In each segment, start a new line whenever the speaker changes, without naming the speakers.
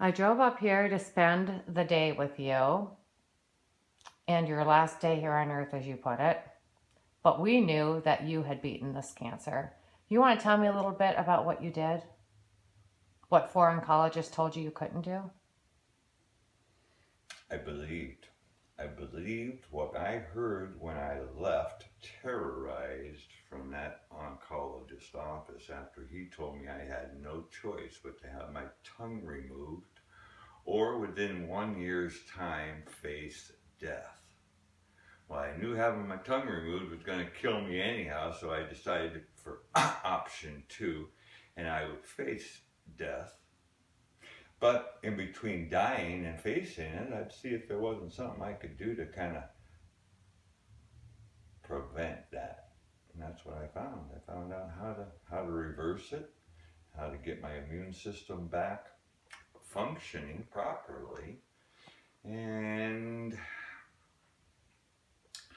I drove up here to spend the day with you and your last day here on earth, as you put it. But we knew that you had beaten this cancer. You want to tell me a little bit about what you did? What foreign colleges told you couldn't do?
I believed. I believed what I heard when I left, terrorized from that oncologist office after he told me I had no choice but to have my tongue removed or within 1 year's time face death. Well, I knew having my tongue removed was going to kill me anyhow, so I decided for option two, and I would face death. But in between dying and facing it, I'd see if there wasn't something I could do to kind of prevent that. And that's what I found. I found out how to reverse it, how to get my immune system back functioning properly, and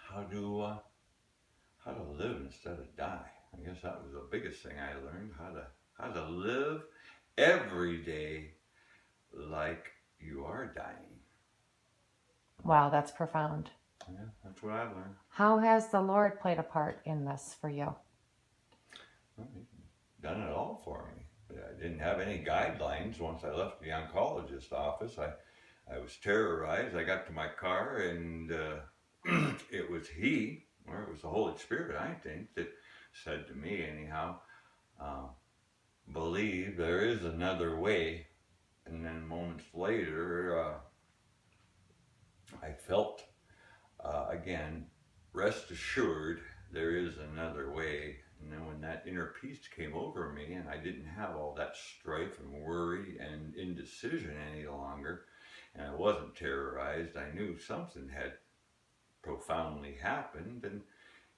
how to live instead of die. I guess that was the biggest thing I learned, how to live every day like you are dying.
Wow, that's profound.
Yeah, that's what I learned.
How has the Lord played a part in this for you?
Well, he's done it all for me. I didn't have any guidelines once I left the oncologist office. I was terrorized. I got to my car and it was he, or it was the Holy Spirit, I think, that said to me anyhow, believe there is another way. And then moments later, I felt, again, rest assured there is another way. And then when that inner peace came over me and I didn't have all that strife and worry and indecision any longer, and I wasn't terrorized, I knew something had profoundly happened.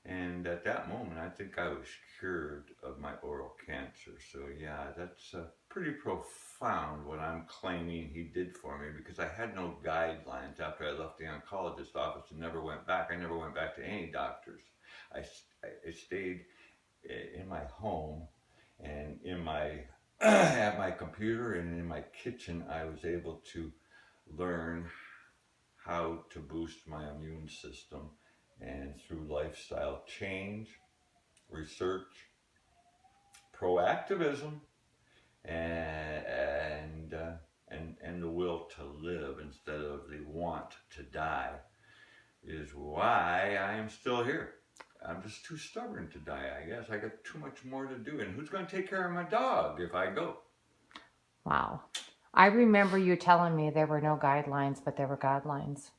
And at that moment, I think I was cured of my oral cancer. So yeah, that's pretty profound what I'm claiming he did for me, because I had no guidelines after I left the oncologist office and never went back. I never went back to any doctors. I stayed in my home and in my at my computer and in my kitchen. I was able to learn how to boost my immune system, and through lifestyle change, research, proactivism, and the will to live instead of the want to die is why I am still here. I'm just too stubborn to die, I guess. I got too much more to do. And who's going to take care of my dog if I go?
Wow. I remember you telling me there were no guidelines, but there were guidelines.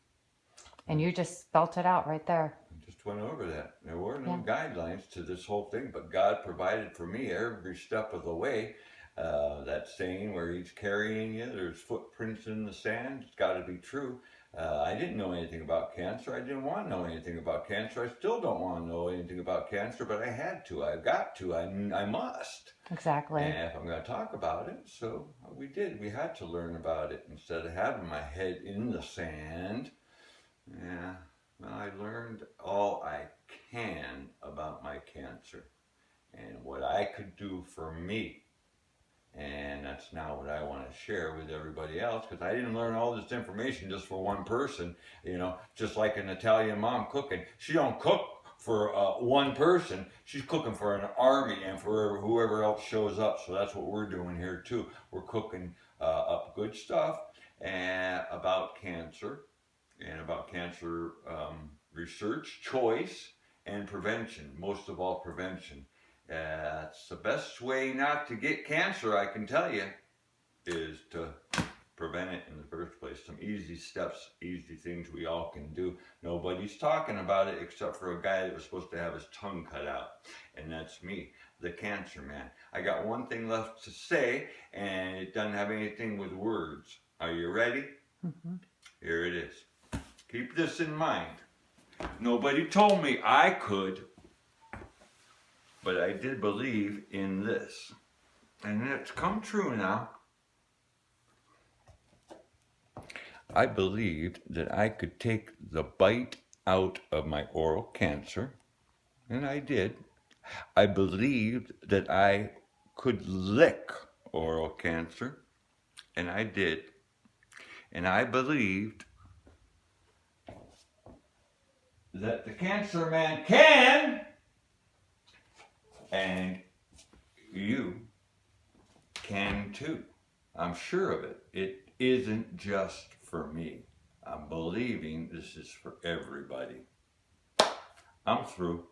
And you just spelt it out right there.
I just went over that. There were no
Yeah.
guidelines to this whole thing, but God provided for me every step of the way. That saying where he's carrying you, there's footprints in the sand, it's got to be true. I didn't know anything about cancer. I didn't want to know anything about cancer. I still don't want to know anything about cancer, but I had to. I've got to. I must.
Exactly.
And if I'm going to talk about it, so we did. We had to learn about it instead of having my head in the sand. Yeah, well, I learned all I can about my cancer and what I could do for me. And that's now what I want to share with everybody else, because I didn't learn all this information just for one person. Just like an Italian mom cooking. She don't cook for one person. She's cooking for an army and for whoever else shows up. So that's what we're doing here too. We're cooking up good stuff and about cancer, and about cancer research, choice, and prevention. Most of all, prevention. It's the best way not to get cancer, I can tell you, is to prevent it in the first place. Some easy steps, easy things we all can do. Nobody's talking about it except for a guy that was supposed to have his tongue cut out, and that's me, the cancer man. I got one thing left to say, and it doesn't have anything with words. Are you ready?
Mm-hmm.
Here it is. Keep this in mind. Nobody told me I could, but I did believe in this. And it's come true now. I believed that I could take the bite out of my oral cancer, and I did. I believed that I could lick oral cancer, and I did. And I believed that the Cancer Man can, and you can too. I'm sure of it. It isn't just for me. I'm believing this is for everybody. I'm through.